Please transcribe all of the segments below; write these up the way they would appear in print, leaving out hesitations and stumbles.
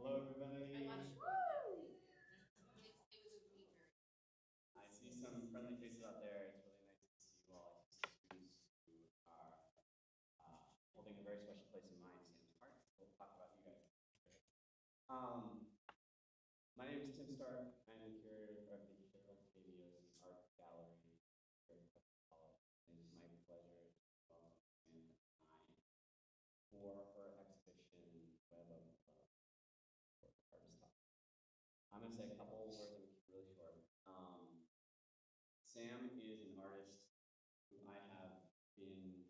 Hello, everybody. I see some friendly faces out there. It's really nice to see you all. I see students who are holding a very special place in my Sam's heart. We'll talk about you guys. My name is Tim Stark. I'm the curator of the Miossi Art Gallery here at Cuesta. It is my pleasure to welcome Samantha Nye for her exhibition Web of Love for Artist Talk. I'm going to say a couple words and keep it really short. Sam is an artist who I have been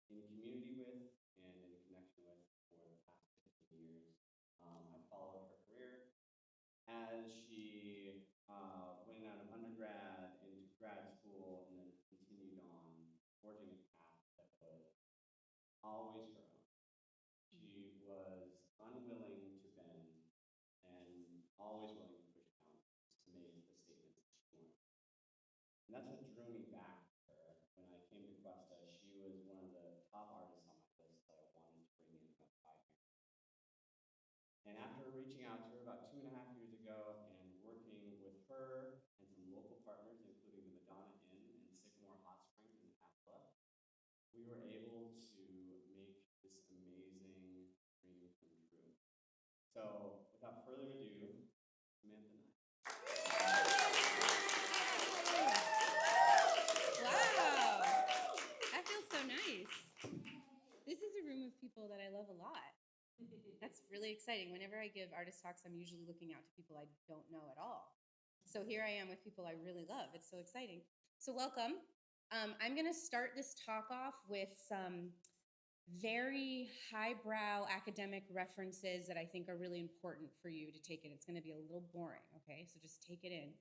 in community with and in connection with for the past 15 years. I followed her career as she went out of undergrad into grad school and then continued on forging a path that was always her own. She was unwilling to bend and always willing to push boundaries to make the statements that she wanted. And that's what drew me back to her. When I came to Cuesta, she was one of the top artists on my list that I wanted to bring in about 5 years. And after reaching out to her about 2.5 years ago and working with her and some local partners, including the Madonna Inn and Sycamore Hot Springs in Apple, we were able to make this amazing dream come true. So without further ado, Samantha Nye. Wow, that feels so nice. This is a room of people that I love a lot. That's really exciting. Whenever I give artist talks, I'm usually looking out to people I don't know at all. So here I am with people I really love. It's so exciting. So welcome. I'm going to start this talk off with some very highbrow academic references that I think are really important for you to take in. It's going to be a little boring, okay? So just take it in.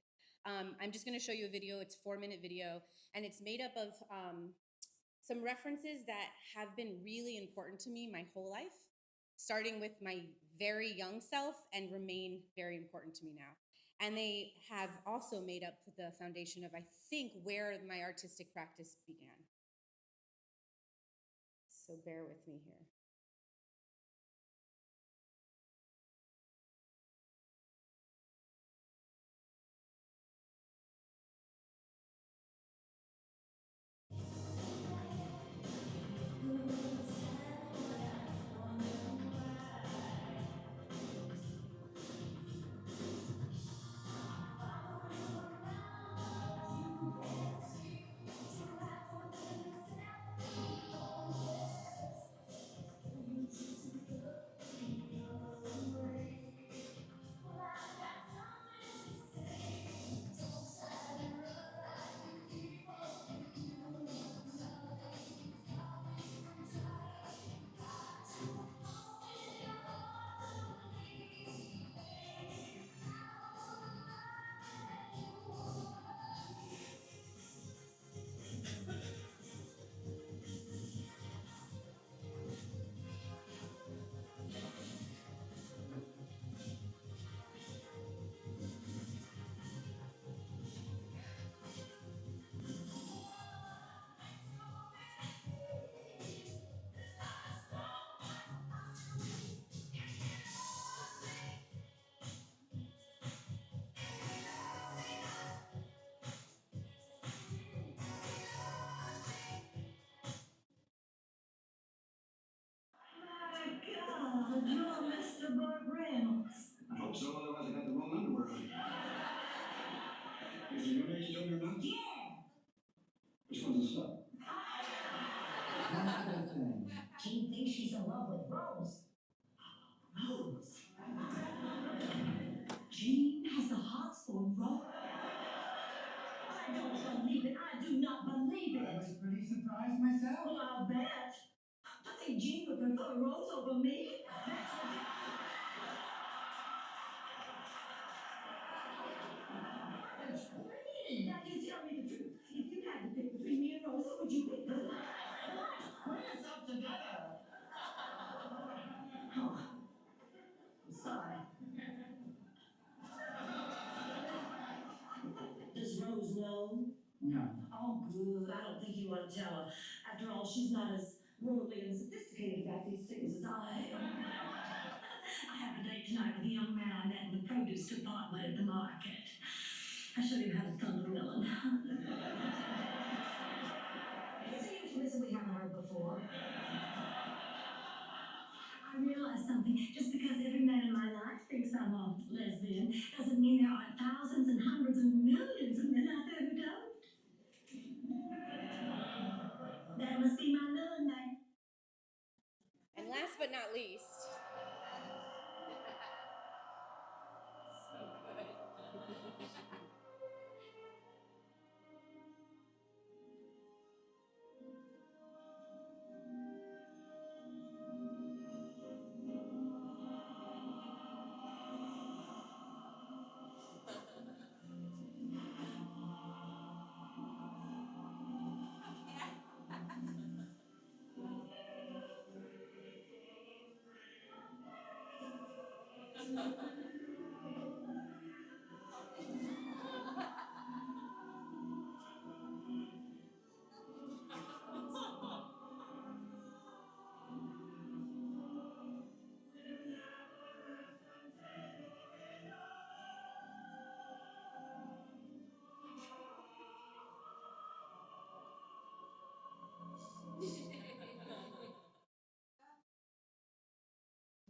I'm just going to show you a video. It's a 4-minute video, and it's made up of some references that have been really important to me my whole life, starting with my very young self and remain very important to me now. And they have also made up the foundation of, I think, where my artistic practice began. So bear with me here. You're Mr. Burt Reynolds. I hope so, otherwise I got the wrong underwear on. Is it your age told her about? Yeah. Which one's the stuff? That's the thing. Jean thinks she's in love with Rose. Rose? Jean has the hots for Rose? I don't believe it. I do not believe it. I was pretty surprised myself. Well, I'll bet. I think Jean would prefer Rose over me. That's now you tell me the truth. If you had to pick between me and Rose, who would you pick? What? Bring yourself together. Oh, I'm sorry. Does Rose know? No. Oh, good. I don't think you want to tell her. After all, she's not as worldly and sophisticated about these things as I am. I have a date tonight with a young man I met in the produce department at the market. I showed him how to thunder a melon. It's a euphemism we haven't heard before. I realized something. Just because every man in my life thinks I'm a lesbian doesn't mean there aren't thousands and hundreds and millions of men out there who don't. That must be my melon man. And last but not least,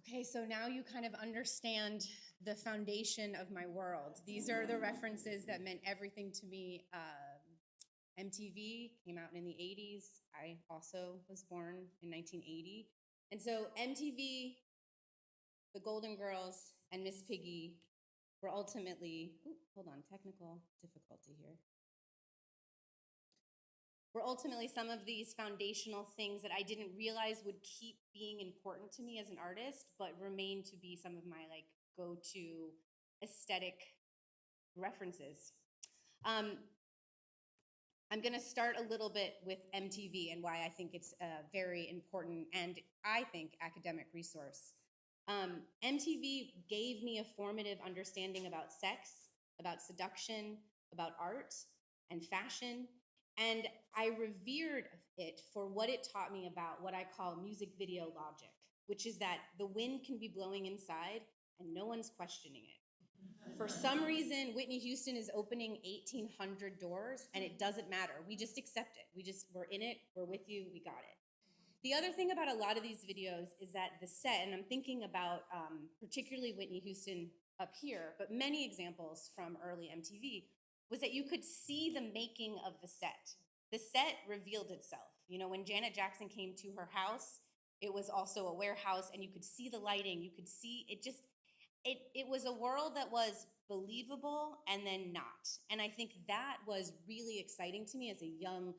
okay, so now you kind of understand the foundation of my world. These are the references that meant everything to me. MTV came out in the 80s. I also was born in 1980. And so MTV, the Golden Girls, and Miss Piggy were ultimately, hold on, technical difficulty here. Were ultimately some of these foundational things that I didn't realize would keep being important to me as an artist, but remain to be some of my like go-to aesthetic references. I'm gonna start a little bit with MTV and why I think it's a very important and I think academic resource. MTV gave me a formative understanding about sex, about seduction, about art and fashion, and I revered it for what it taught me about what I call music video logic, which is that the wind can be blowing inside and no one's questioning it. For some reason, Whitney Houston is opening 1,800 doors, and it doesn't matter. We just accept it. We're in it, we're with you, we got it. The other thing about a lot of these videos is that the set, and I'm thinking about particularly Whitney Houston up here, but many examples from early MTV, was that you could see the making of the set. The set revealed itself. You know, when Janet Jackson came to her house, it was also a warehouse, and you could see the lighting, you could see, it was a world that was believable and then not. And I think that was really exciting to me as a young,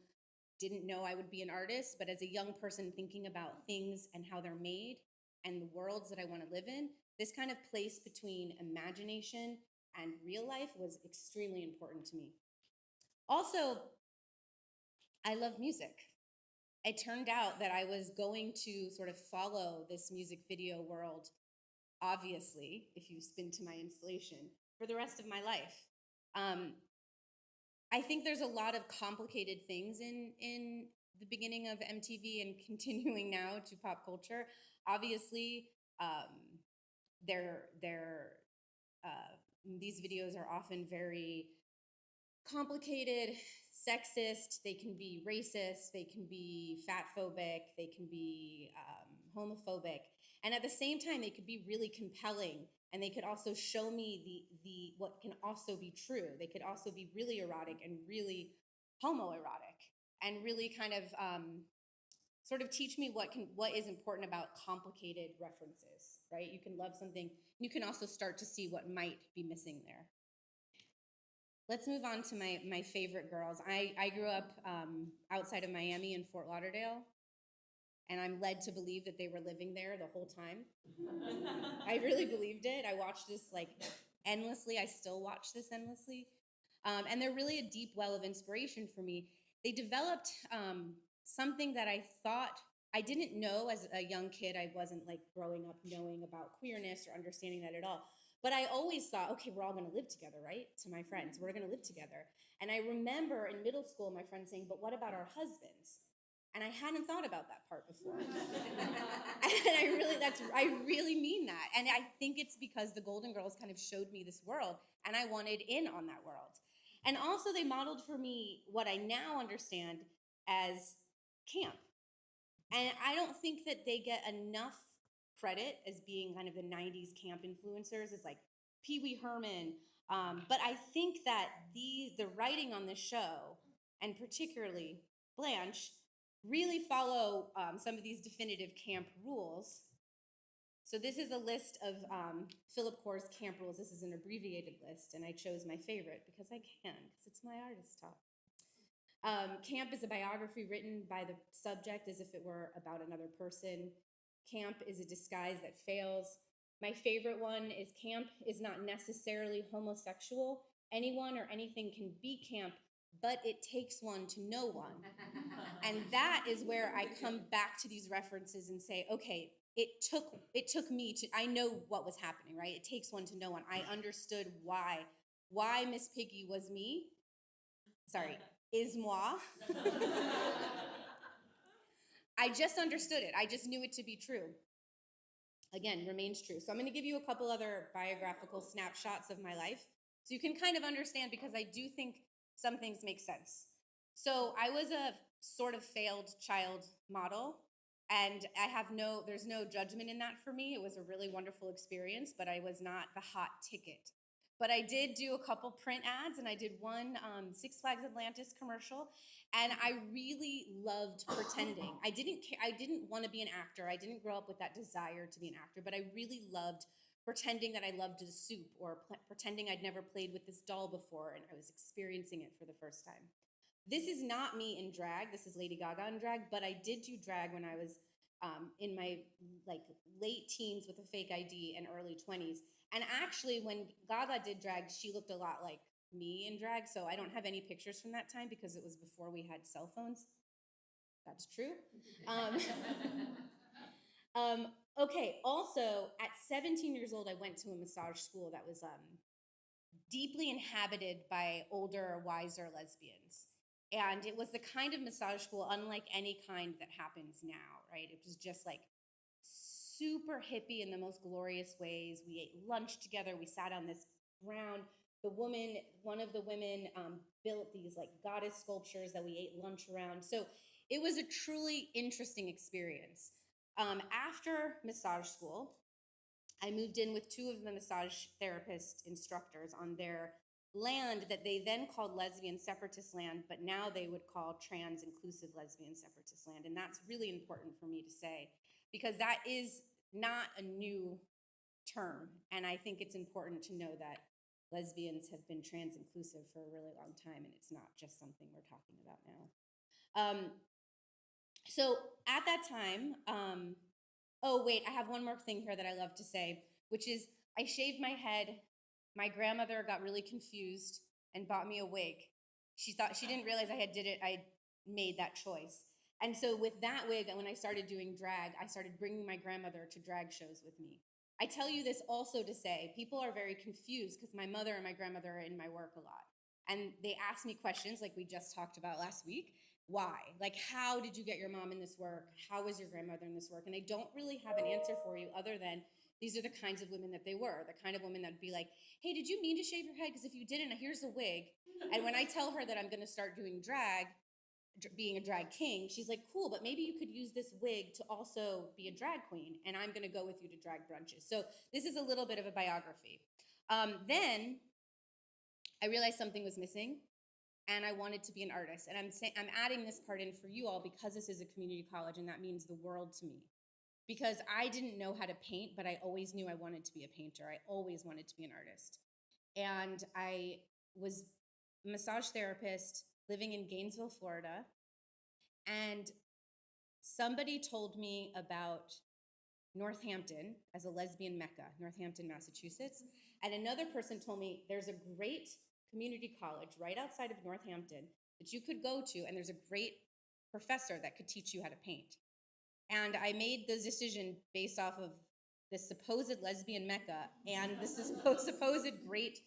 didn't know I would be an artist, but as a young person thinking about things and how they're made and the worlds that I want to live in, this kind of place between imagination and real life was extremely important to me. Also, I love music. It turned out that I was going to sort of follow this music video world, obviously, if you've been to my installation, for the rest of my life. I think there's a lot of complicated things in the beginning of MTV and continuing now to pop culture. Obviously, these videos are often very complicated, sexist, they can be racist, they can be fat-phobic, they can be homophobic. And at the same time, they could be really compelling, and they could also show me the what can also be true. They could also be really erotic and really homoerotic, and really kind of sort of teach me what is important about complicated references, right? You can love something, you can also start to see what might be missing there. Let's move on to my favorite girls. I grew up outside of Miami in Fort Lauderdale, and I'm led to believe that they were living there the whole time. I really believed it. I watched this like endlessly. I still watch this endlessly. And they're really a deep well of inspiration for me. They developed something that I thought, I didn't know as a young kid. I wasn't like growing up knowing about queerness or understanding that at all. But I always thought, okay, we're all gonna live together, right? To my friends, we're gonna live together. And I remember in middle school, my friends saying, but what about our husbands? And I hadn't thought about that part before. And I really really mean that. And I think it's because the Golden Girls kind of showed me this world, and I wanted in on that world. And also they modeled for me what I now understand as camp. And I don't think that they get enough credit as being kind of the 90s camp influencers. It's like Pee Wee Herman. But I think that the writing on this show, and particularly Blanche, really follow some of these definitive camp rules. So this is a list of Philip Core's camp rules. This is an abbreviated list, and I chose my favorite because I can, because it's my artist talk. Camp is a biography written by the subject as if it were about another person. Camp is a disguise that fails. My favorite one is camp is not necessarily homosexual. Anyone or anything can be camp, but it takes one to know one. And that is where I come back to these references and say, okay, it took me to, I know what was happening, right? It takes one to know one. I understood why Miss Piggy was me. Sorry, is moi. I just understood it. I just knew it to be true. Again, remains true. So I'm going to give you a couple other biographical snapshots of my life so you can kind of understand, because I do think some things make sense. So I was a sort of failed child model, and there's no judgment in that for me. It was a really wonderful experience, but I was not the hot ticket. But I did do a couple print ads, and I did one Six Flags Atlantis commercial, and I really loved pretending. I didn't want to be an actor. I didn't grow up with that desire to be an actor, but I really loved pretending that I loved the soup, or pretending I'd never played with this doll before, and I was experiencing it for the first time. This is not me in drag. This is Lady Gaga in drag, but I did do drag when I was in my late teens with a fake ID and early 20s. And actually, when Gaga did drag, she looked a lot like me in drag, so I don't have any pictures from that time because it was before we had cell phones. That's true. Okay, also, at 17 years old, I went to a massage school that was deeply inhabited by older, wiser lesbians. And it was the kind of massage school unlike any kind that happens now, right? It was just like super hippie in the most glorious ways. We ate lunch together. We sat on this ground. One of the women built these like goddess sculptures that we ate lunch around. So it was a truly interesting experience. After massage school, I moved in with two of the massage therapist instructors on their land that they then called lesbian separatist land, but now they would call trans inclusive lesbian separatist land. And that's really important for me to say, because that is not a new term. And I think it's important to know that lesbians have been trans inclusive for a really long time, and it's not just something we're talking about now. So at that time, oh wait, I have one more thing here that I love to say, which is I shaved my head. My grandmother got really confused and bought me a wig. She didn't realize I made that choice. And so with that wig, when I started doing drag, I started bringing my grandmother to drag shows with me. I tell you this also to say, people are very confused because my mother and my grandmother are in my work a lot. And they ask me questions like we just talked about last week. Why? Like, how did you get your mom in this work? How was your grandmother in this work? And I don't really have an answer for you other than these are the kinds of women that they were, the kind of women that would be like, hey, did you mean to shave your head? Because if you didn't, here's a wig. And when I tell her that I'm going to start doing drag, being a drag king, she's like, cool, but maybe you could use this wig to also be a drag queen, and I'm going to go with you to drag brunches. So this is a little bit of a biography. Then I realized something was missing, and I wanted to be an artist. And I'm adding this part in for you all because this is a community college, and that means the world to me. Because I didn't know how to paint, but I always knew I wanted to be a painter. I always wanted to be an artist. And I was a massage therapist living in Gainesville, Florida. And somebody told me about Northampton as a lesbian mecca, Northampton, Massachusetts. And another person told me there's a great community college right outside of Northampton that you could go to, and there's a great professor that could teach you how to paint. And I made the decision based off of this supposed lesbian mecca and this supposed great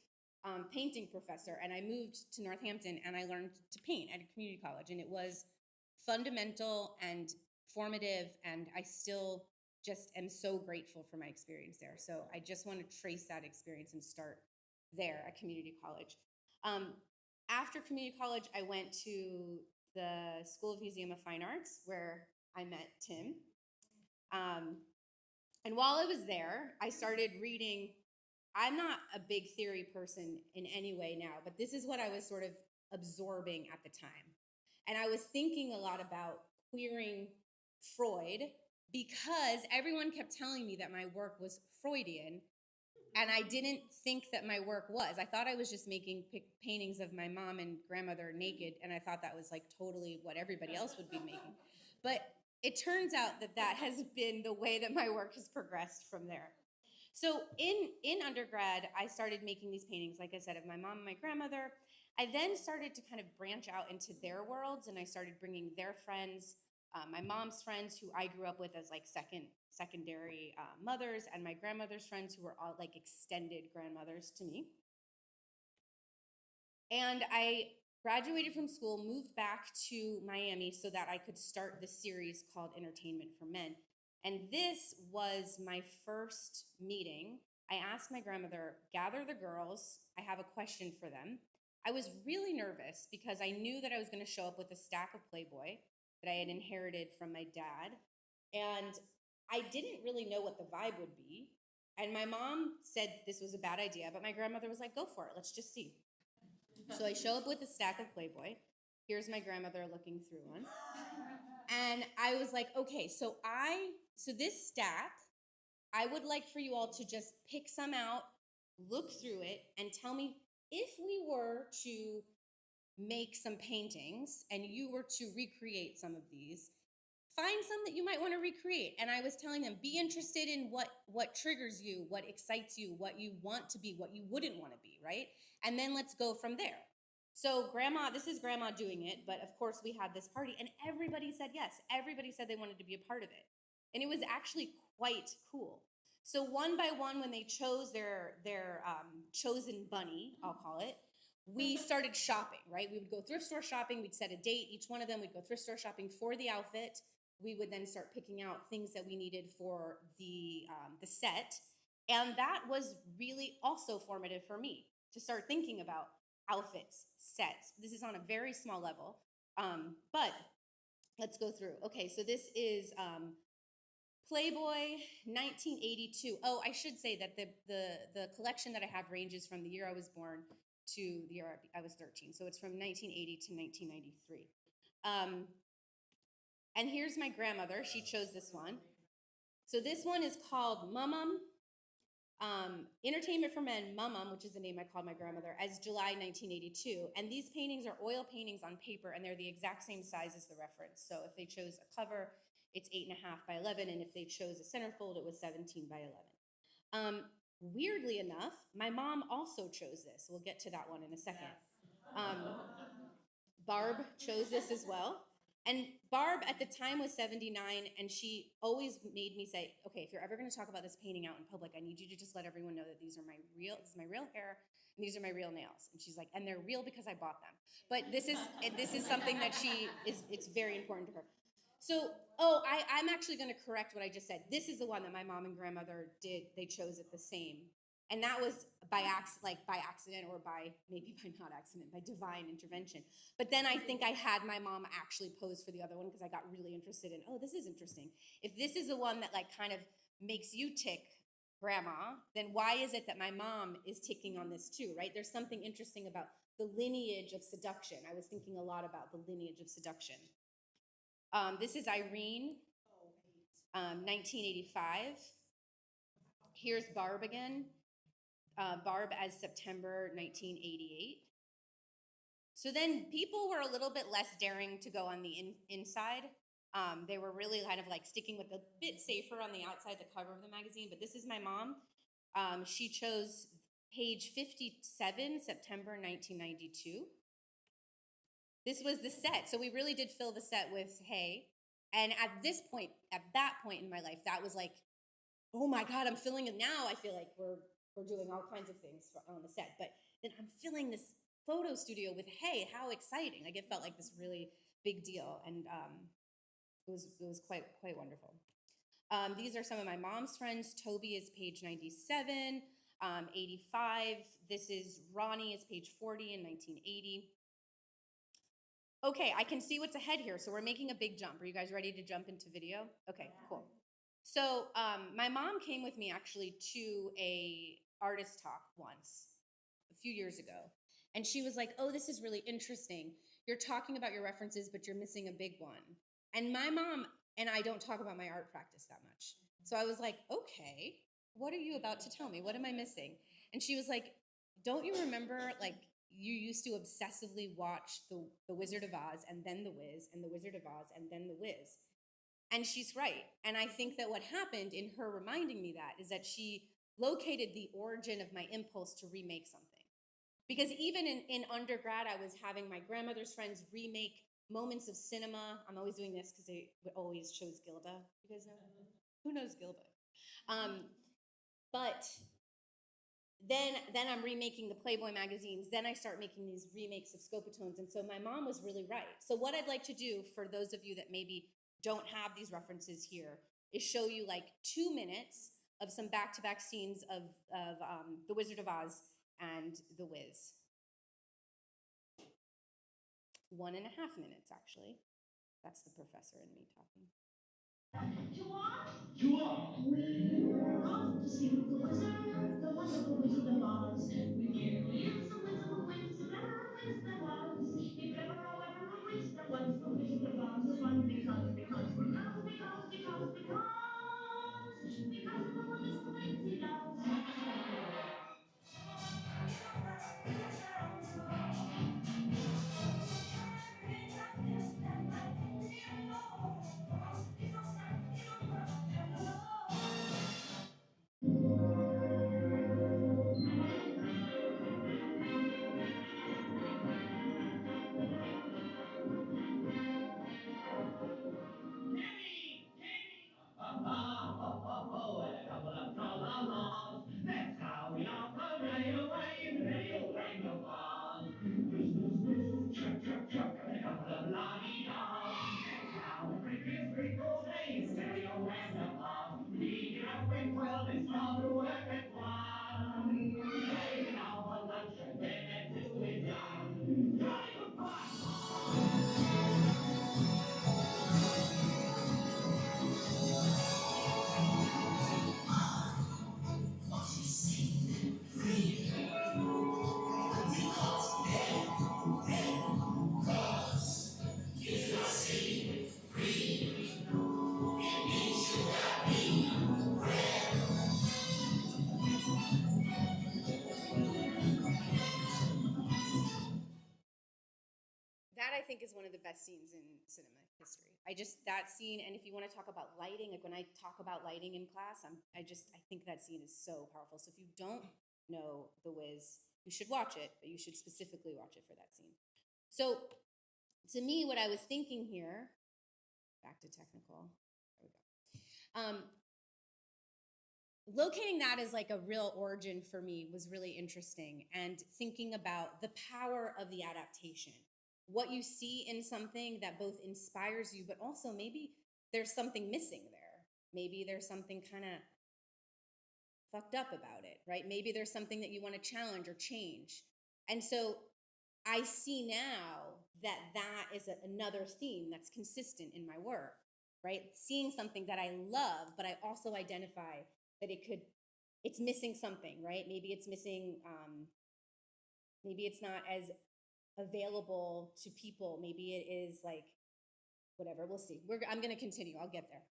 painting professor. And I moved to Northampton and I learned to paint at a community college. And it was fundamental and formative, and I still just am so grateful for my experience there. So I just want to trace that experience and start there at community college. After community college, I went to the School of Museum of Fine Arts, where I met Tim. And while I was there, I started reading. I'm not a big theory person in any way now, but this is what I was sort of absorbing at the time. And I was thinking a lot about queering Freud because everyone kept telling me that my work was Freudian, and I didn't think that my work was. I thought I was just making paintings of my mom and grandmother naked, and I thought that was like totally what everybody else would be making. But it turns out that that has been the way that my work has progressed from there. So in undergrad, I started making these paintings, like I said, of my mom and my grandmother. I then started to kind of branch out into their worlds, and I started bringing their friends, my mom's friends, who I grew up with as like secondary mothers, and my grandmother's friends, who were all like extended grandmothers to me. And I graduated from school, moved back to Miami so that I could start the series called Entertainment for Men. And this was my first meeting. I asked my grandmother, gather the girls, I have a question for them. I was really nervous because I knew that I was going to show up with a stack of Playboy that I had inherited from my dad. And I didn't really know what the vibe would be. And my mom said this was a bad idea, but my grandmother was like, go for it, let's just see. So I show up with a stack of Playboy. Here's my grandmother looking through one. And I was like, okay, so this stack, I would like for you all to just pick some out, look through it, and tell me if we were to make some paintings and you were to recreate some of these, find some that you might want to recreate. And I was telling them, be interested in what triggers you, what excites you, what you want to be, what you wouldn't want to be, right? And then let's go from there. So this is grandma doing it, but of course we had this party and everybody said yes. Everybody said they wanted to be a part of it. And it was actually quite cool. So one by one, when they chose their chosen bunny, I'll call it, we started shopping, right? We would go thrift store shopping. We'd set a date. Each one of them would go thrift store shopping for the outfit. We would then start picking out things that we needed for the set. And that was really also formative for me to start thinking about outfits, sets. This is on a very small level, but let's go through. Okay, so this is Playboy 1982. Oh, I should say that the collection that I have ranges from the year I was born to the year I was 13. So it's from 1980 to 1993. And here's my grandmother. She chose this one. So this one is called Mum Entertainment for Men, Mum, which is the name I called my grandmother, as July 1982. And these paintings are oil paintings on paper, and they're the exact same size as the reference. So if they chose a cover, it's 8.5 by 11, and if they chose a centerfold, it was 17 by 11. Weirdly enough, my mom also chose this. We'll get to that one in a second. Barb chose this as well. And Barb at the time was 79, and she always made me say, okay, if you're ever going to talk about this painting out in public, I need you to just let everyone know that this is my real hair, and these are my real nails. And she's like, and they're real because I bought them. But this is something that it's very important to her. So, I'm actually going to correct what I just said. This is the one that my mom and grandmother did. They chose it the same. And that was by accident, or maybe by not accident, by divine intervention. But then I think I had my mom actually pose for the other one because I got really interested in, this is interesting. If this is the one that like kind of makes you tick, grandma, then why is it that my mom is ticking on this too, right? There's something interesting about the lineage of seduction. I was thinking a lot about the lineage of seduction. This is Irene, 1985. Here's Barb again. Barb as September 1988. So then people were a little bit less daring to go on the inside. They were really kind of like sticking with a bit safer on the outside, the cover of the magazine. But this is my mom. She chose page 57, September 1992. This was the set. So we really did fill the set with hay. And at that point in my life, that was like, oh my God, I'm filling it now. I feel like we're doing all kinds of things on the set. But then I'm filling this photo studio with hay. How exciting. Like it felt like this really big deal. And it was quite wonderful. These are some of my mom's friends. Toby is page 97, 85. This is Ronnie is page 40 in 1980. Okay, I can see what's ahead here. So we're making a big jump. Are you guys ready to jump into video? Okay, cool. So my mom came with me actually to a artist talk once, a few years ago. And she was like, oh, this is really interesting. You're talking about your references, but you're missing a big one. And my mom and I don't talk about my art practice that much. So I was like, okay, what are you about to tell me? What am I missing? And she was like, don't you remember, like, you used to obsessively watch the Wizard of Oz and then The Wiz and the Wizard of Oz and then The Wiz. And she's right. And I think that what happened in her reminding me that is that she located the origin of my impulse to remake something. Because even in undergrad, I was having my grandmother's friends remake moments of cinema. I'm always doing this because they always chose Gilda. You guys know? Who knows Gilda? But then I'm remaking the Playboy magazines. Then I start making these remakes of Scopatones. And so my mom was really right. So what I'd like to do for those of you that maybe don't have these references here is show you like 2 minutes of some back-to-back scenes of The Wizard of Oz and The Wiz. 1.5 minutes, actually. That's the professor and me talking. We're off to see the wizard, the wonderful Wizard of Oz. He is the Wizard of Wiz, if ever a Wiz there was. If ever, oh, ever a Wiz there was, the Wizard of Oz was one because of the wonderful things he does. That's how we operate away, ready away the ball. Chuck, chuck, chuck, a couple of la-dee-daws. That's how the crickets creak all day, stereo and the ball. We get up and twirl and start to work at one. Taking off for lunch and then at 2 is done. Jolly good fun! That I think is one of the best scenes in cinema history. That scene, and if you want to talk about lighting, like when I talk about lighting in class, I think that scene is so powerful. So if you don't know The Wiz, you should watch it, but you should specifically watch it for that scene. So to me, what I was thinking here, back to technical, there we go. Locating that as like a real origin for me was really interesting, and thinking about the power of the adaptation. What you see in something that both inspires you, but also maybe there's something missing there. Maybe there's something kind of fucked up about it, right? Maybe there's something that you want to challenge or change. And so I see now that that is another theme that's consistent in my work, right? Seeing something that I love, but I also identify that it's missing something, right? Maybe it's missing, maybe it's not as available to people. Maybe it is like, whatever, we'll see. I'm gonna continue, I'll get there.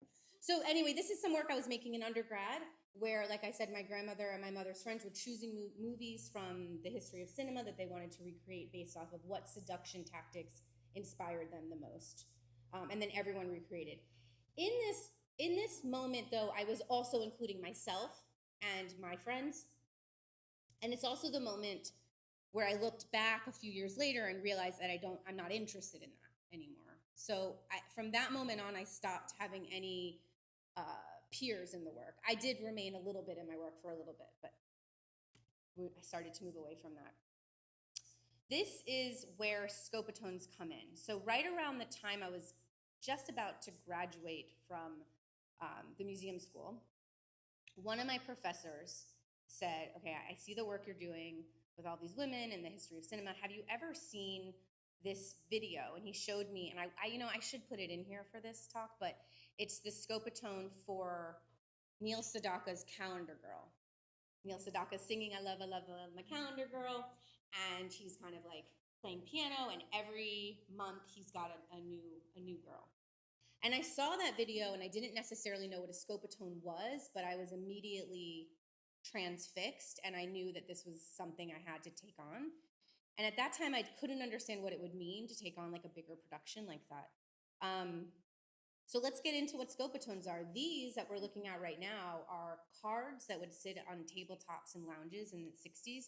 So anyway, this is some work I was making in undergrad where, like I said, my grandmother and my mother's friends were choosing movies from the history of cinema that they wanted to recreate based off of what seduction tactics inspired them the most. And then everyone recreated. In this moment, though, I was also including myself and my friends. And it's also the moment where I looked back a few years later and realized that I'm not interested in that anymore. So from that moment on, I stopped having any peers in the work. I did remain a little bit in my work for a little bit, but I started to move away from that. This is where Scopatones come in. So right around the time I was just about to graduate from the museum school, one of my professors said, okay, I see the work you're doing with all these women and the history of cinema. Have you ever seen this video? And he showed me, and I should put it in here for this talk, but it's the Scopatone for Neil Sedaka's Calendar Girl. Neil Sedaka's singing I love, I love, I love my calendar girl, and he's kind of like playing piano, and every month he's got a new girl. And I saw that video, and I didn't necessarily know what a Scopatone was, but I was immediately transfixed, and I knew that this was something I had to take on. And at that time, I couldn't understand what it would mean to take on like a bigger production like that. So let's get into what Scopatones are. These that we're looking at right now are cards that would sit on tabletops and lounges in the 60s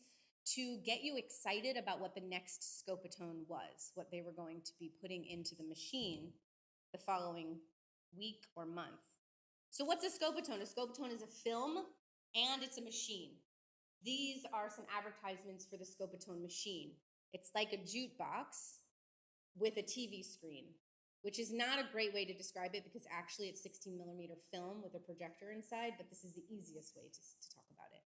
to get you excited about what the next Scopatone was, what they were going to be putting into the machine the following week or month. So what's a Scopatone? A Scopatone is a film and it's a machine. These are some advertisements for the Scopatone machine. It's like a jukebox with a TV screen, which is not a great way to describe it because actually it's 16mm film with a projector inside, but this is the easiest way to talk about it.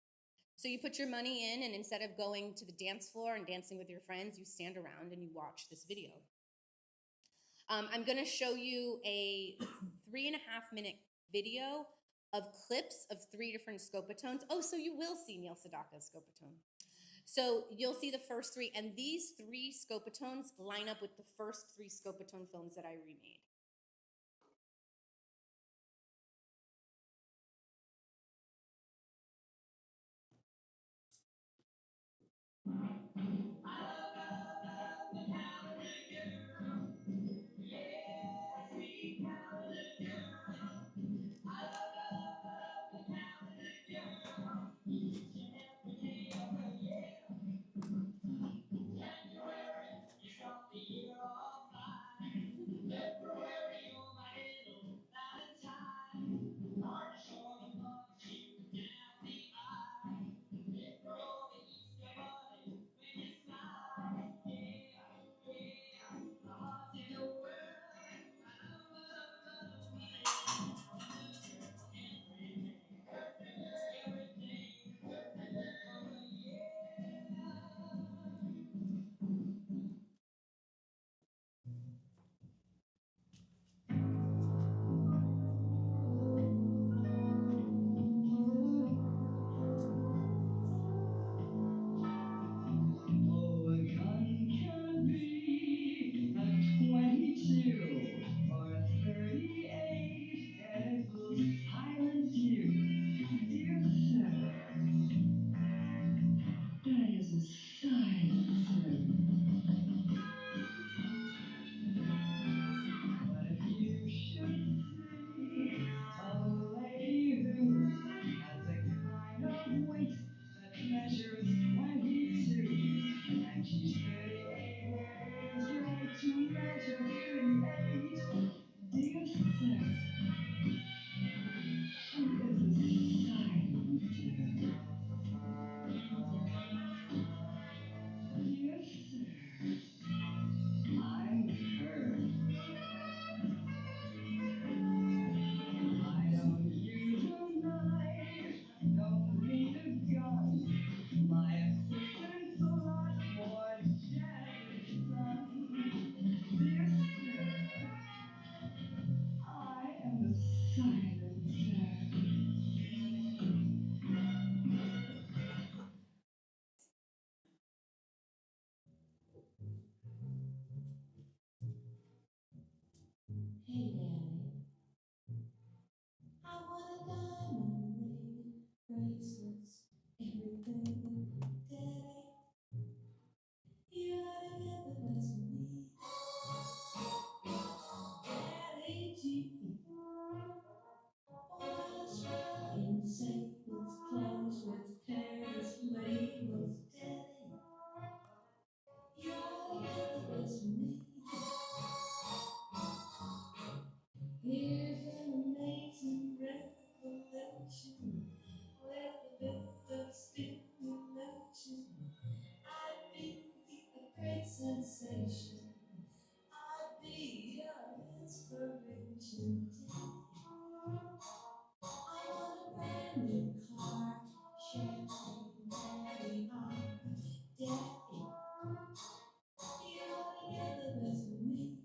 So you put your money in, and instead of going to the dance floor and dancing with your friends, you stand around and you watch this video. I'm going to show you a 3.5-minute video of clips of 3 different Scopatones. Oh, so you will see Neil Sedaka's Scopatone. So you'll see the first 3, and these 3 Scopatones line up with the first 3 Scopatone films that I remade. Hey, Daddy, I want a diamond ring, bracelets, everything. Daddy, you gotta get the best of me. Daddy G, Australian sables, clothes with Paris labels. Daddy, you gotta get the best of me. Here's an amazing revelation with a bit of stimulation. I'd be a great sensation. I'd be your inspiration. new car, champagne, there we are. Daddy, you wanna get the best of me.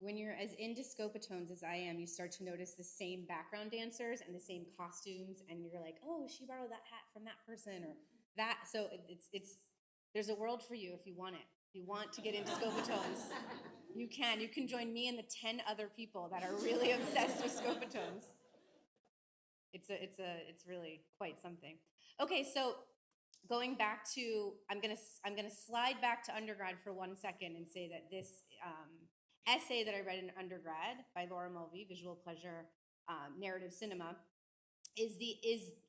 When you're as into Scopatones as I am, you start to notice the same background dancers and the same costumes, and you're like, oh, she borrowed that hat from that person or that. So it's there's a world for you if you want it. If you want to get into Scopatones, you can. You can join me and the 10 other people that are really obsessed with Scopatones. It's really quite something. Okay, so going back to, I'm gonna slide back to undergrad for 1 second and say that this essay that I read in undergrad by Laura Mulvey, Visual Pleasure, Narrative Cinema, is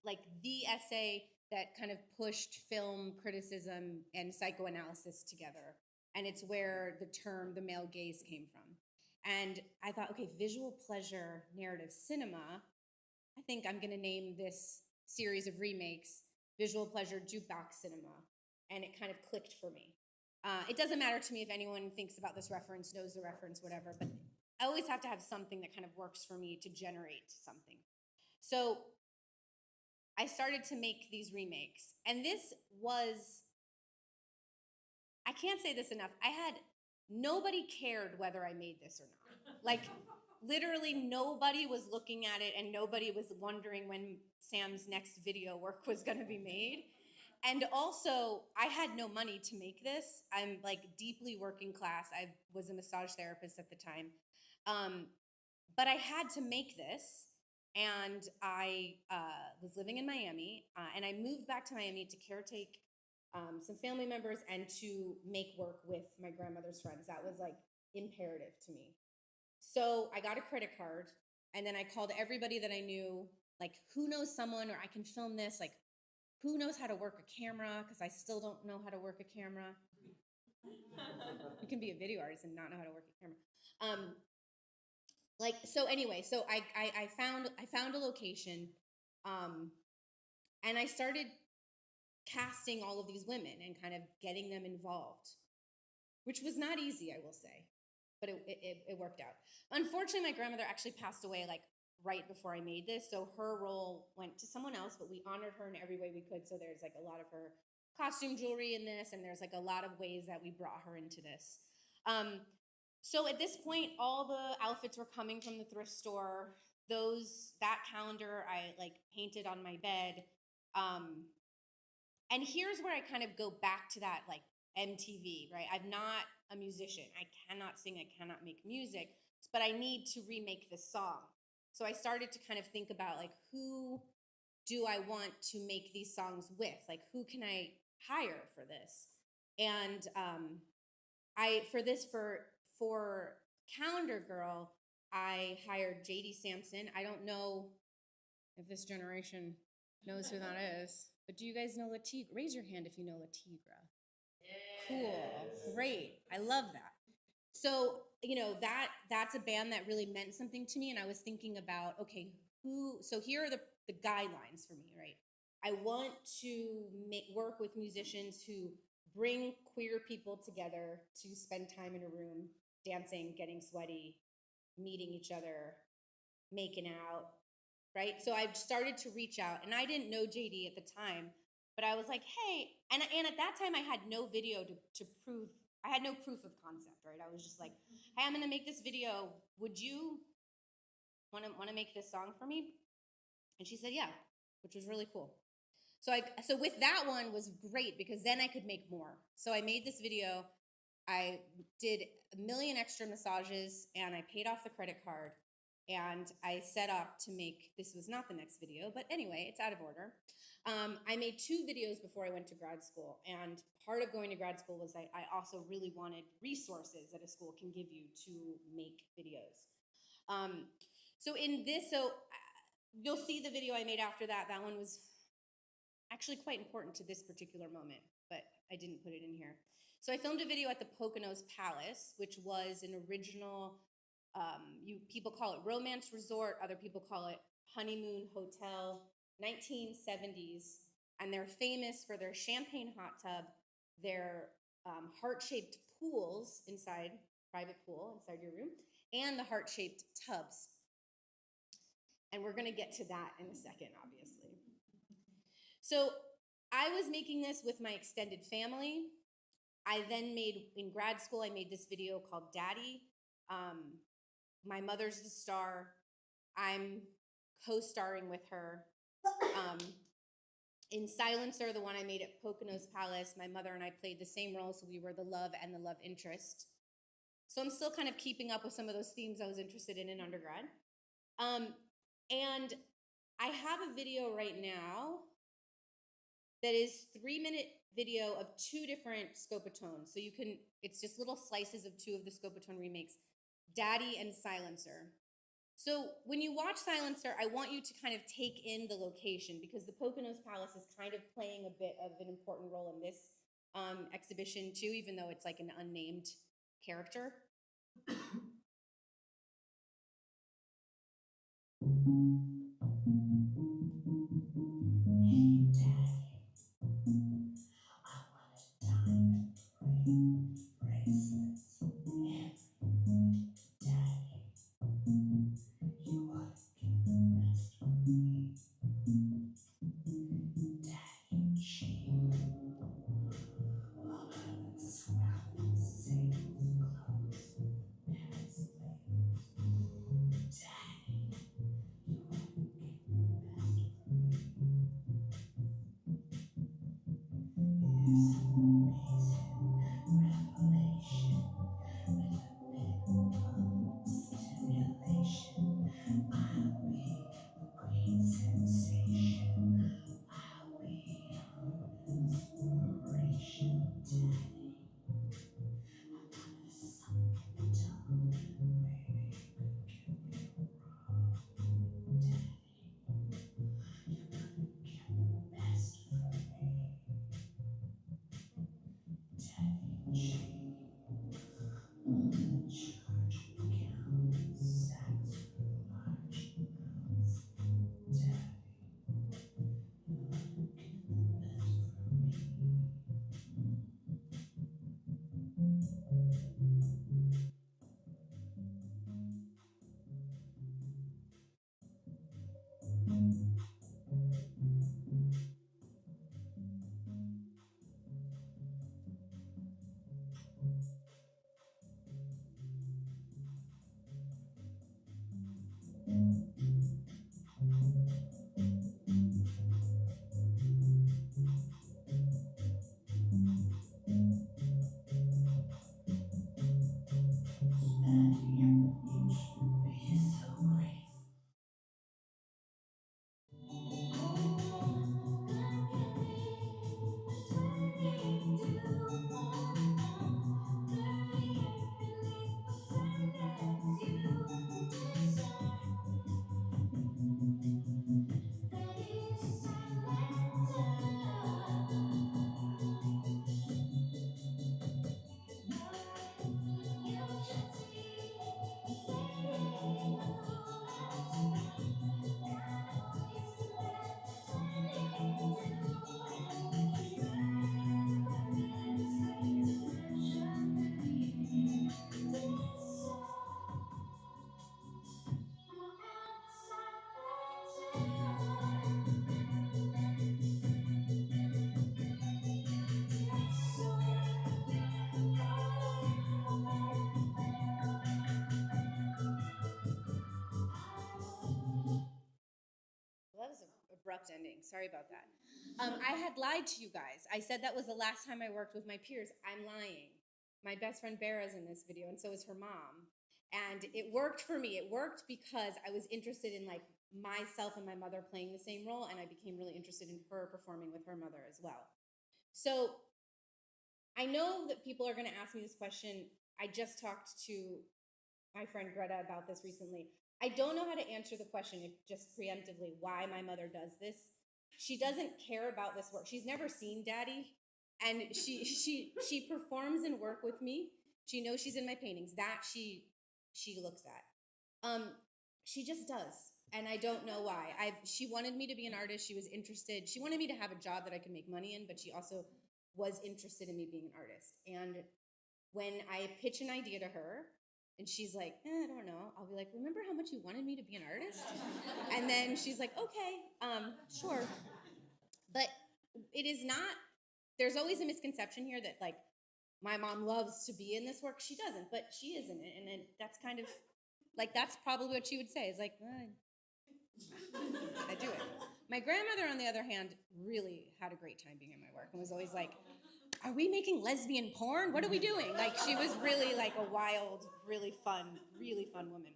like the essay that kind of pushed film criticism and psychoanalysis together, and it's where the term the male gaze came from. And I thought, okay, visual pleasure, narrative cinema. I think I'm going to name this series of remakes Visual Pleasure Jukebox Cinema, and it kind of clicked for me. It doesn't matter to me if anyone thinks about this reference, knows the reference, whatever, but I always have to have something that kind of works for me to generate something. So I started to make these remakes, and this was, I can't say this enough, nobody cared whether I made this or not. Like, literally nobody was looking at it, and nobody was wondering when Sam's next video work was gonna be made. And also, I had no money to make this. I'm like deeply working class. I was a massage therapist at the time. But I had to make this, and I was living in Miami, and I moved back to Miami to caretake some family members and to make work with my grandmother's friends. That was like imperative to me. So I got a credit card, and then I called everybody that I knew, like, who knows someone, or I can film this, like, who knows how to work a camera, because I still don't know how to work a camera. You can be a video artist and not know how to work a camera. So anyway, so I found a location, and I started casting all of these women and kind of getting them involved, which was not easy, I will say, but it worked out. Unfortunately, my grandmother actually passed away like right before I made this, so her role went to someone else, but we honored her in every way we could. So there's like a lot of her costume jewelry in this, and there's like a lot of ways that we brought her into this. So at this point, all the outfits were coming from the thrift store. That calendar I like painted on my bed. And here's where I kind of go back to that like MTV, right? I'm not a musician. I cannot sing. I cannot make music, but I need to remake this song. So I started to kind of think about like, who do I want to make these songs with? Like, who can I hire for this? And for Calendar Girl, I hired JD Sampson. I don't know if this generation knows who that is, but do you guys know Latigra? Raise your hand if you know Latigra. Yes. Cool, great, I love that. So, you know, that's a band that really meant something to me, and I was thinking about, okay, so here are the guidelines for me, right? I want to work with musicians who bring queer people together to spend time in a room, dancing, getting sweaty, meeting each other, making out, right? So I started to reach out, and I didn't know JD at the time, but I was like, hey, and at that time I had no video to prove, I had no proof of concept, right? I was just like, hey, I'm gonna make this video. Would you wanna make this song for me? And she said, yeah, which was really cool. So with that one was great, because then I could make more. So I made this video. I did a million extra massages, and I paid off the credit card, and I set up to make, this was not the next video, but anyway, it's out of order. I made 2 videos before I went to grad school, and part of going to grad school was I also really wanted resources that a school can give you to make videos. So you'll see the video I made after that. That one was actually quite important to this particular moment, but I didn't put it in here. So I filmed a video at the Poconos Palace, which was an original, people call it romance resort, other people call it honeymoon hotel, 1970s. And they're famous for their champagne hot tub, their heart-shaped pools inside, private pool inside your room, and the heart-shaped tubs. And we're gonna get to that in a second, obviously. So I was making this with my extended family. I then in grad school, I made this video called Daddy. My mother's the star. I'm co-starring with her. In Silencer, the one I made at Poconos Palace, my mother and I played the same role, so we were the love and the love interest. So I'm still kind of keeping up with some of those themes I was interested in undergrad. And I have a video right now that is 3-minute video of 2 different Scopatones. So it's just little slices of 2 of the Scopatone remakes, Daddy and Silencer. So when you watch Silencer, I want you to kind of take in the location, because the Poconos Palace is kind of playing a bit of an important role in this exhibition too, even though it's like an unnamed character. Well, that was an abrupt ending. Sorry about that. I had lied to you guys. I said that was the last time I worked with my peers. I'm lying. My best friend Bara's in this video, and so is her mom. And it worked for me. It worked because I was interested in like myself and my mother playing the same role, and I became really interested in her performing with her mother as well. So I know that people are going to ask me this question. I just talked to my friend Greta about this recently. I don't know how to answer the question if just preemptively why my mother does this. She doesn't care about this work. She's never seen Daddy, and she performs and work with me. She knows she's in my paintings. That she looks at. She just does, and I don't know why. She wanted me to be an artist. She was interested. She wanted me to have a job that I could make money in, but she also was interested in me being an artist. And when I pitch an idea to her, and she's like, I don't know. I'll be like, remember how much you wanted me to be an artist? And then she's like, okay, sure. But it is not, there's always a misconception here that like, my mom loves to be in this work. She doesn't, but she is in it. And then that's kind of, like, that's probably what she would say. Is like, I do it. My grandmother, on the other hand, really had a great time being in my work and was always like, are we making lesbian porn? What are we doing? Like, she was really like a wild, really fun woman.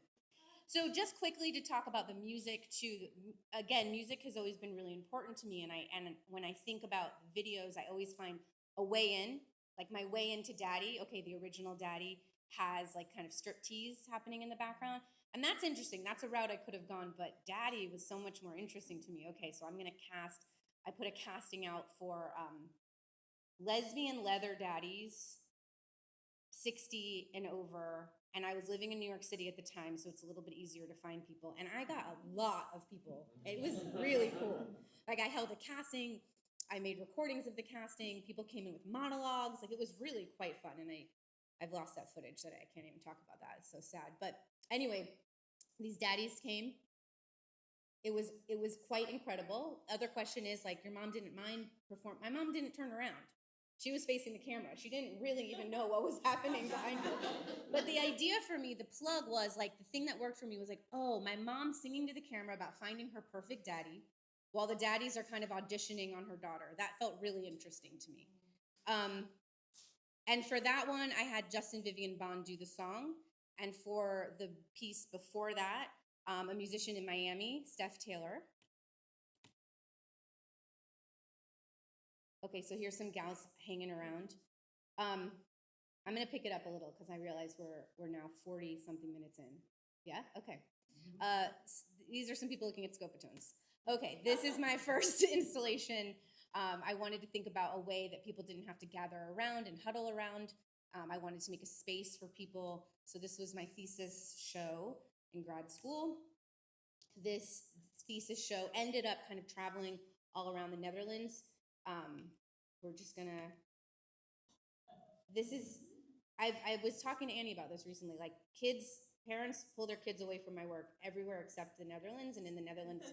So just quickly to talk about the music too. Again, music has always been really important to me. And when I think about videos, I always find a way in, like my way into Daddy. Okay, the original Daddy has like kind of striptease happening in the background. And that's interesting. That's a route I could have gone, but Daddy was so much more interesting to me. Okay, so I'm gonna cast, I put a casting out for lesbian leather daddies, 60 and over, and I was living in New York City at the time, so it's a little bit easier to find people. And I got a lot of people. It was really cool. Like, I held a casting, I made recordings of the casting, people came in with monologues, like it was really quite fun. And I've lost that footage, that I can't even talk about that. It's so sad. But anyway, these daddies came. It was quite incredible. Other question is, like, your mom didn't mind perform. My mom didn't turn around. She was facing the camera. She didn't really even know what was happening behind her. But the idea for me, the plug was like, the thing that worked for me was like, oh, my mom singing to the camera about finding her perfect daddy while the daddies are kind of auditioning on her daughter. That felt really interesting to me. And for that one, I had Justin Vivian Bond do the song. And for the piece before that, a musician in Miami, Steph Taylor. Okay, so here's some gals hanging around. I'm gonna pick it up a little because I realize we're now 40 something minutes in. Yeah, okay. These are some people looking at Scopatones. Okay, this is my first installation. I wanted to think about a way that people didn't have to gather around and huddle around. I wanted to make a space for people. So this was my thesis show in grad school. This thesis show ended up kind of traveling all around the Netherlands. We're just gonna, I was talking to Annie about this recently, like parents pull their kids away from my work everywhere except the Netherlands, and in the Netherlands,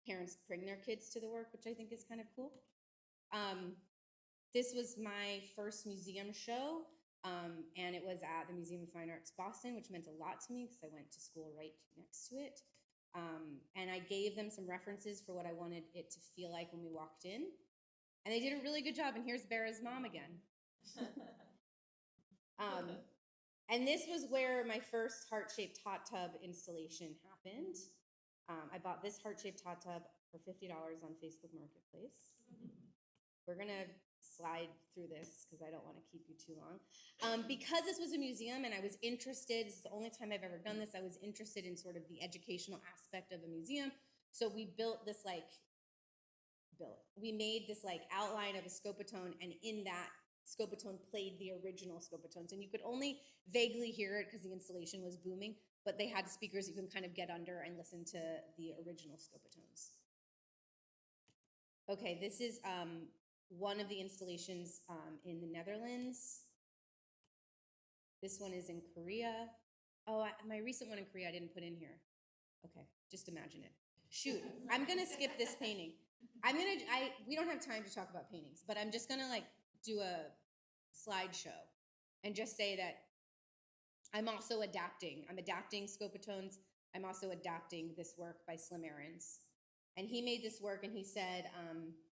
parents bring their kids to the work, which I think is kind of cool. This was my first museum show, and it was at the Museum of Fine Arts Boston, which meant a lot to me because I went to school right next to it. And I gave them some references for what I wanted it to feel like when we walked in. And they did a really good job, and here's Bara's mom again. And this was where my first heart-shaped hot tub installation happened. I bought this heart-shaped hot tub for $50 on Facebook Marketplace. We're gonna slide through this because I don't want to keep you too long. Because this was a museum and I was interested, this is the only time I've ever done this, I was interested in sort of the educational aspect of a museum. So we we made this like outline of a Scopatone, and in that Scopatone played the original Scopatones. And you could only vaguely hear it because the installation was booming, but they had speakers you can kind of get under and listen to the original Scopatones. Okay, this is one of the installations in the Netherlands. This one is in Korea. Oh, my recent one in Korea I didn't put in here. Okay, just imagine it. Shoot, I'm gonna skip this painting. We don't have time to talk about paintings, but I'm just gonna like do a slideshow and just say that I'm also adapting. I'm adapting Scopatones. I'm also adapting this work by Slim Aarons. And he made this work and he said,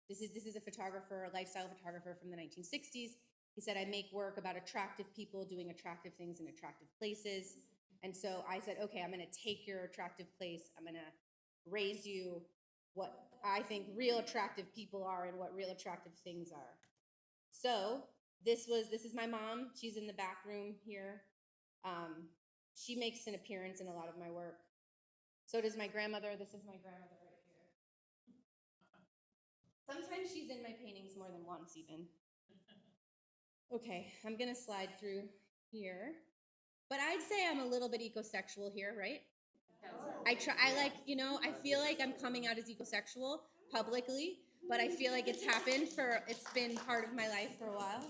this is a photographer, a lifestyle photographer from the 1960s. He said, I make work about attractive people doing attractive things in attractive places. And so I said, okay, I'm gonna take your attractive place. I'm gonna raise you what I think real attractive people are and what real attractive things are. So this is my mom. She's in the back room here. She makes an appearance in a lot of my work. So does my grandmother. This is my grandmother right here. Sometimes she's in my paintings more than once even. Okay, I'm gonna slide through here. But I'd say I'm a little bit ecosexual here, right? I feel like I'm coming out as ecosexual publicly, but I feel like it's been part of my life for a while.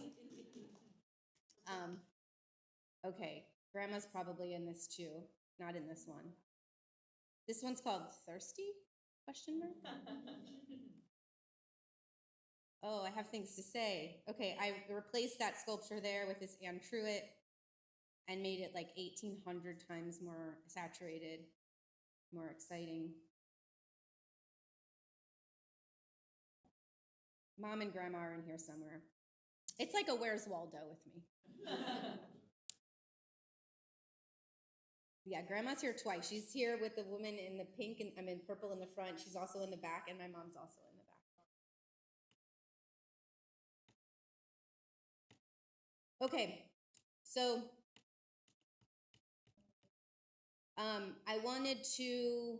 Okay, grandma's probably in this too, not in this one. This one's called Thirsty? Question mark? Oh, I have things to say. Okay, I replaced that sculpture there with this Anne Truitt and made it like 1,800 times more saturated, more exciting. Mom and grandma are in here somewhere. It's like a Where's Waldo with me. Yeah, grandma's here twice. She's here with the woman in the pink and I'm in purple in the front. She's also in the back, and my mom's also in the back. Okay, so I wanted to,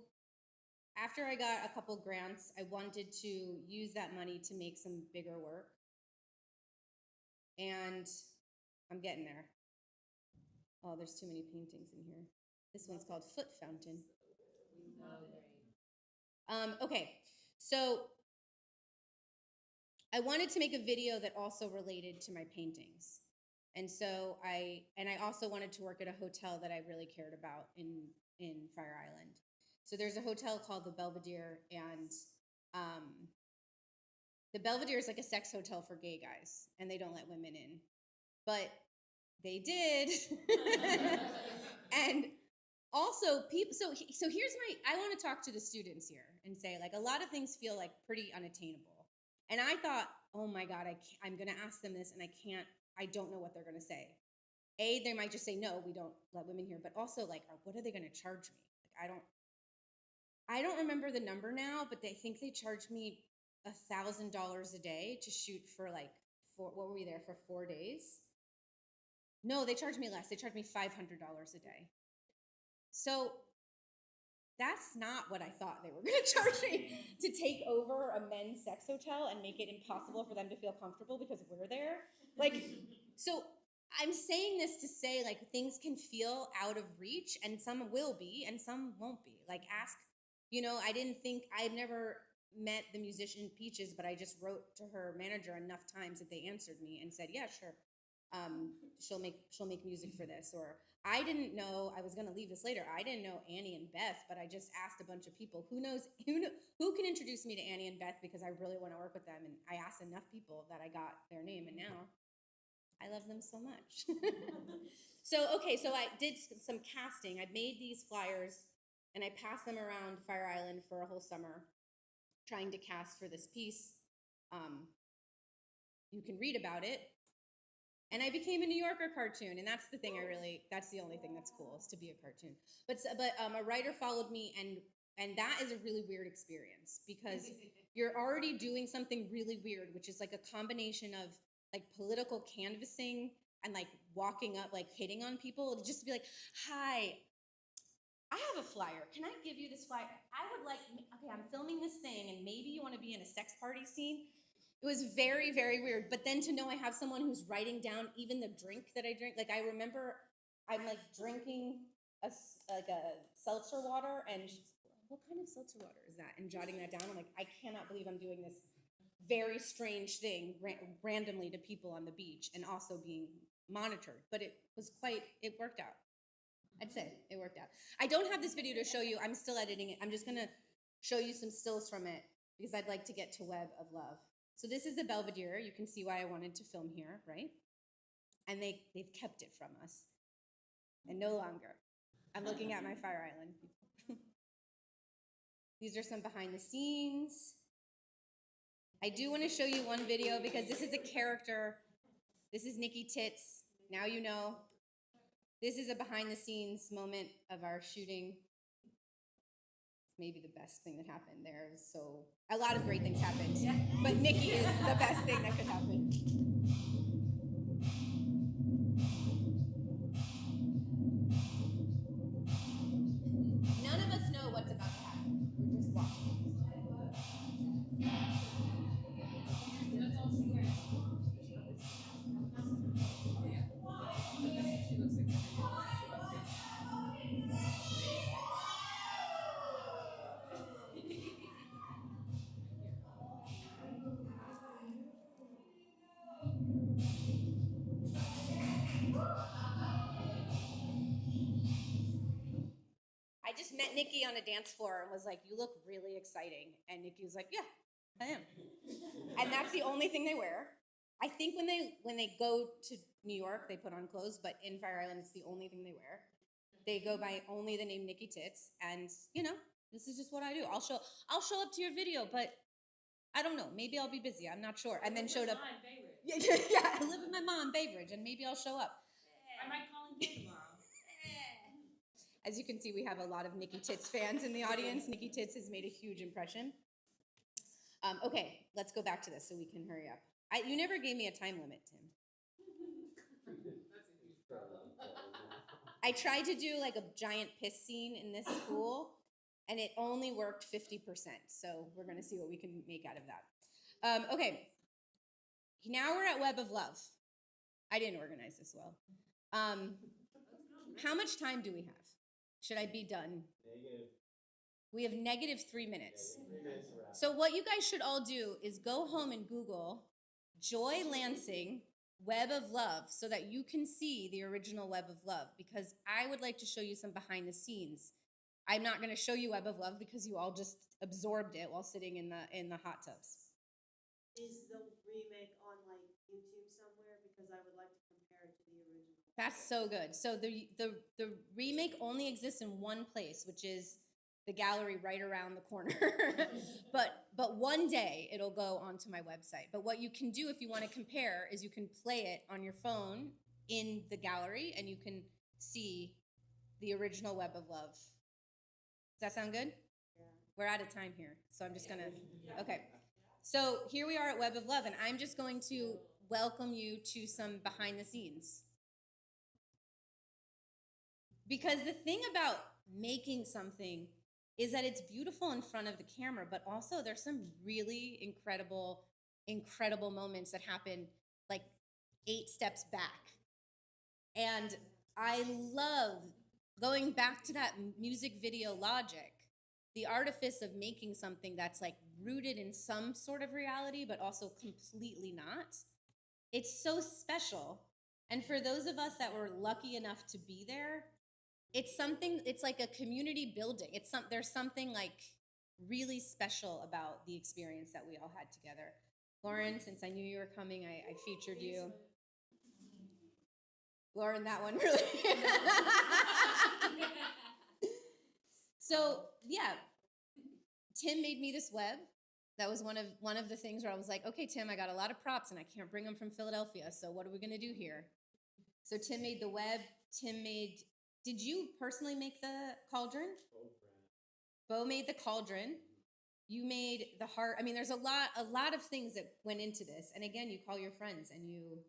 after I got a couple grants, I wanted to use that money to make some bigger work. And I'm getting there. Oh, there's too many paintings in here. This one's called Foot Fountain. Okay, so I wanted to make a video that also related to my paintings. And so I also wanted to work at a hotel that I really cared about in Fire Island. So there's a hotel called the Belvedere, and the Belvedere is like a sex hotel for gay guys, and they don't let women in. But they did. And also people, so here's I want to talk to the students here and say, like, a lot of things feel like pretty unattainable. And I thought, oh my God, I'm going to ask them this, and I don't know what they're going to say. They might just say, no, we don't let women here. But also, like, what are they going to charge me? Like, I don't remember the number now, but they think they charged me $1,000 a day to shoot for like, what were we there for, 4 days? No, they charged me less. They charged me $500 a day. So that's not what I thought they were going to charge me, to take over a men's sex hotel and make it impossible for them to feel comfortable because we're there. Like, so I'm saying this to say, like, things can feel out of reach, and some will be and some won't be. Like, ask, I've never met the musician Peaches, but I just wrote to her manager enough times that they answered me and said, yeah, sure. She'll make music for this. Or I didn't know, I was going to leave this later, I didn't know Annie and Beth, but I just asked a bunch of people, who can introduce me to Annie and Beth, because I really want to work with them. And I asked enough people that I got their name, and now I love them so much. So I did some casting. I made these flyers and I passed them around Fire Island for a whole summer trying to cast for this piece. You can read about it. And I became a New Yorker cartoon, and that's the only thing that's cool, is to be a cartoon. But a writer followed me, and that is a really weird experience, because you're already doing something really weird, which is like a combination of like political canvassing and like walking up, like hitting on people. It'd just be like, hi, I have a flyer. Can I give you this flyer? I'm filming this thing, and maybe you want to be in a sex party scene. It was very, very weird. But then to know I have someone who's writing down even the drink that I drink. Like, I remember I'm like drinking a seltzer water, and she's like, what kind of seltzer water is that? And jotting that down. I'm like, I cannot believe I'm doing this very strange thing randomly to people on the beach, and also being monitored. But it worked out. I'd say it worked out. I don't have this video to show you. I'm still editing it. I'm just going to show you some stills from it, because I'd like to get to Web of Love. So this is the Belvedere. You can see why I wanted to film here, right? And they've kept it from us. And no longer. I'm looking at my Fire Island people. These are some behind the scenes. I do want to show you one video, because this is a character. This is Nikki Tits. Now you know. This is a behind the scenes moment of our shooting. Maybe the best thing that happened there. So a lot of great things happened, but Nikki is the best thing that could happen. just met Nikki on a dance floor and was like, "You look really exciting." And Nikki was like, "Yeah, I am." And that's the only thing they wear. I think when they go to New York, they put on clothes, but in Fire Island, it's the only thing they wear. They go by only the name Nikki Tits, and this is just what I do. I'll show up to your video, but I don't know. Maybe I'll be busy. I'm not sure. And then showed up. Yeah, I live with my mom, Bay Ridge, and maybe I'll show up. I might call in here tomorrow. As you can see, we have a lot of Nikki Tits fans in the audience. Nikki Tits has made a huge impression. Okay, let's go back to this so we can hurry up. You never gave me a time limit, Tim. That's a huge problem. I tried to do like a giant piss scene in this pool, and it only worked 50%. So we're going to see what we can make out of that. Okay, now we're at Web of Love. I didn't organize this well. How much time do we have? Should I be done? Negative. We have -3 minutes. 3 minutes around. So what you guys should all do is go home and Google Joy Lansing Web of Love so that you can see the original Web of Love, because I would like to show you some behind the scenes. I'm not going to show you Web of Love because you all just absorbed it while sitting in the hot tubs. Is the remake on like YouTube somewhere? Because I would like to compare it to the original. That's so good. So the remake only exists in one place, which is the gallery right around the corner. but one day it'll go onto my website. But what you can do if you want to compare is you can play it on your phone in the gallery and you can see the original Web of Love. Does that sound good? Yeah. We're out of time here, so I'm just gonna, okay. So here we are at Web of Love, and I'm just going to welcome you to some behind the scenes. Because the thing about making something is that it's beautiful in front of the camera, but also there's some really incredible, incredible moments that happen like 8 steps back. And I love going back to that music video logic, the artifice of making something that's like rooted in some sort of reality, but also completely not. It's so special. And for those of us that were lucky enough to be there, it's like a community building. There's something like really special about the experience that we all had together. Lauren, since I knew you were coming, I featured you. Lauren, that one really. So yeah, Tim made me this web. That was one of the things where I was like, okay, Tim, I got a lot of props and I can't bring them from Philadelphia. So what are we gonna do here? So Tim made the web. Did you personally make the cauldron? Bo made the cauldron. You made the heart. I mean, there's a lot of things that went into this. And again, you call your friends and you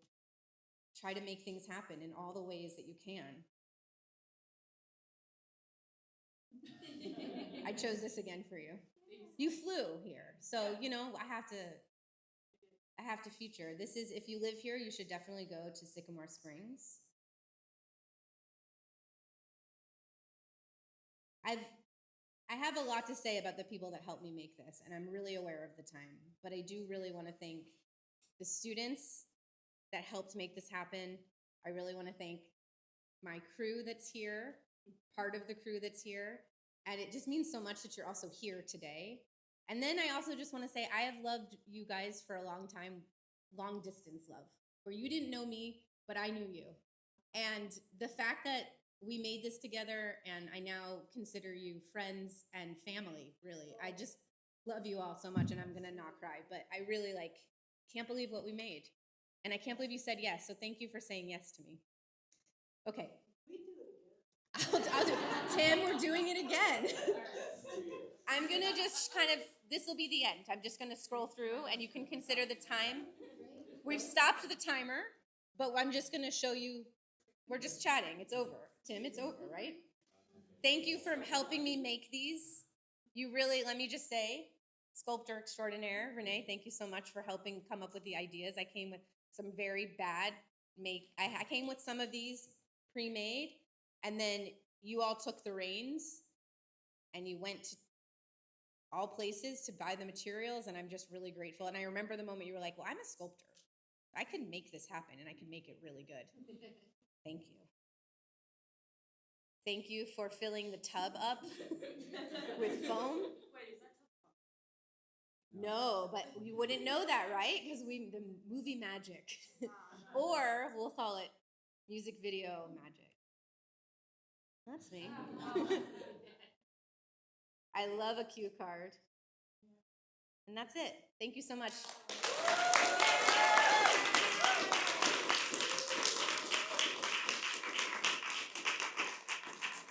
try to make things happen in all the ways that you can. I chose this again for you. You flew here. So, I have to feature. This is, if you live here, you should definitely go to Sycamore Springs. I have a lot to say about the people that helped me make this, and I'm really aware of the time, but I do really want to thank the students that helped make this happen. I really want to thank my crew that's here, part of the crew that's here, and it just means so much that you're also here today. And then I also just want to say I have loved you guys for a long time, long distance love, where you didn't know me, but I knew you. And the fact that we made this together, and I now consider you friends and family, really. I just love you all so much, and I'm gonna not cry, but I really can't believe what we made. And I can't believe you said yes, so thank you for saying yes to me. Okay. We do it again. I'll do it. Tim, we're doing it again. I'm gonna just this will be the end. I'm just gonna scroll through, and you can consider the time. We've stopped the timer, but I'm just gonna show you, we're just chatting, it's over. Tim, it's over, right? Thank you for helping me make these. You really, let me just say, sculptor extraordinaire, Renee, thank you so much for helping come up with the ideas. I came with some very bad I came with some of these pre-made, and then you all took the reins and you went to all places to buy the materials, and I'm just really grateful. And I remember the moment you were like, well, I'm a sculptor. I can make this happen, and I can make it really good. Thank you. Thank you for filling the tub up with foam. Wait, is that No, but you wouldn't know that, right? Because the movie magic. Or we'll call it music video magic. That's me. I love a cue card. And that's it. Thank you so much.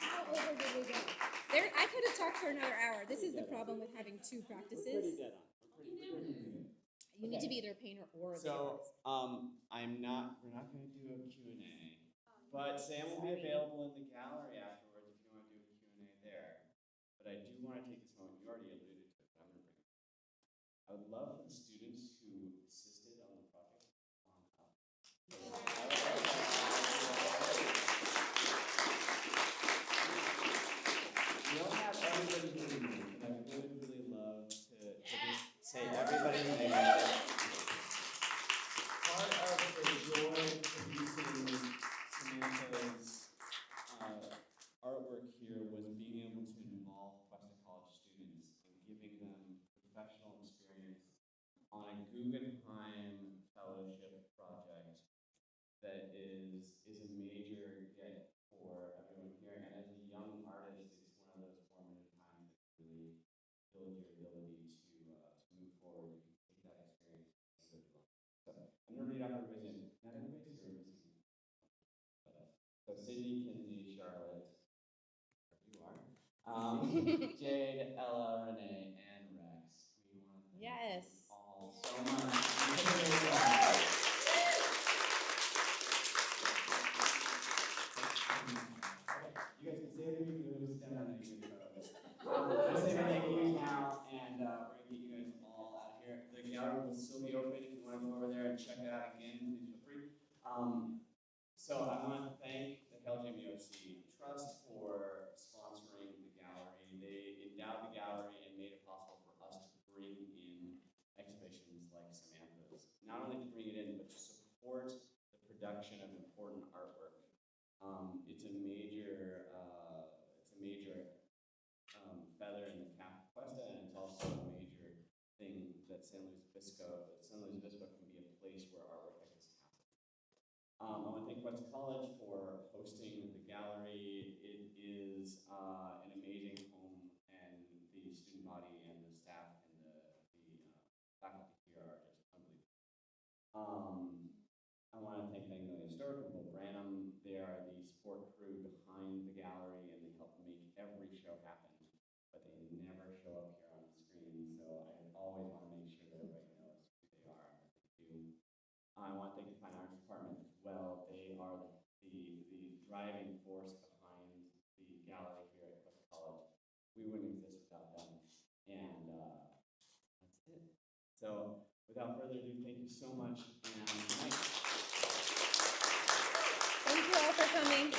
How over did we go? I could have talked for another hour. This is the problem with having two practices. You need to be either a painter or a So, we're not going to do a Q&A, but Sam will be available in the gallery afterwards if you want to do a Q&A there. But I do want to take this moment, you already alluded to it, but I'm going to bring it up. I would love for the students who assisted on the project to come on up. We don't have everybody here, but I would really love to just say everybody's name. Part of the joy of producing Samantha's artwork here was being able to involve Cuesta College students and giving them professional experience on a Guggenheim Fellowship project that is a major get for everyone here. And as a young artist, it's one of those formative times that really build your ability to move forward. You can take that experience and go to life. So I'm going to read off everybody's name. Not everybody's here. So Sydney, Kinsey, Charlotte, you are. Jade, Ella, Renee, and Rex. We want to thank you all so much. You guys can say everything you do, stand on it. I'm going to say my thank yous now, and we're going to get you guys all out of here. The gallery will still be open if you want to go over there and check it out again. Please feel free. So I want to thank the Miossi Trust for sponsoring the gallery. They endowed the gallery and made it possible for us to bring in exhibitions like Samantha's. Not only to bring it in, but to support the production of important artwork. It's a major feather in the cap of Cuesta, and it's also a major thing that San Luis Obispo can be a place where artwork like this happens. I want to thank Cuesta College for hosting the gallery. It is an amazing home, and the student body and the staff and the faculty here are just unbelievable. I want to thank Magnolia Historic and Bill Branham. They are the support crew behind the gallery, and they help make every show happen. But they never show up here on the screen, so I always want to make sure that everybody knows who they are and what they do. I want to thank the Fine Arts Department as well. They are the driving force behind the gallery here at Cuesta College. We wouldn't exist without them. And that's it. So without further ado, thank you so much, and good night. Thank you all for coming.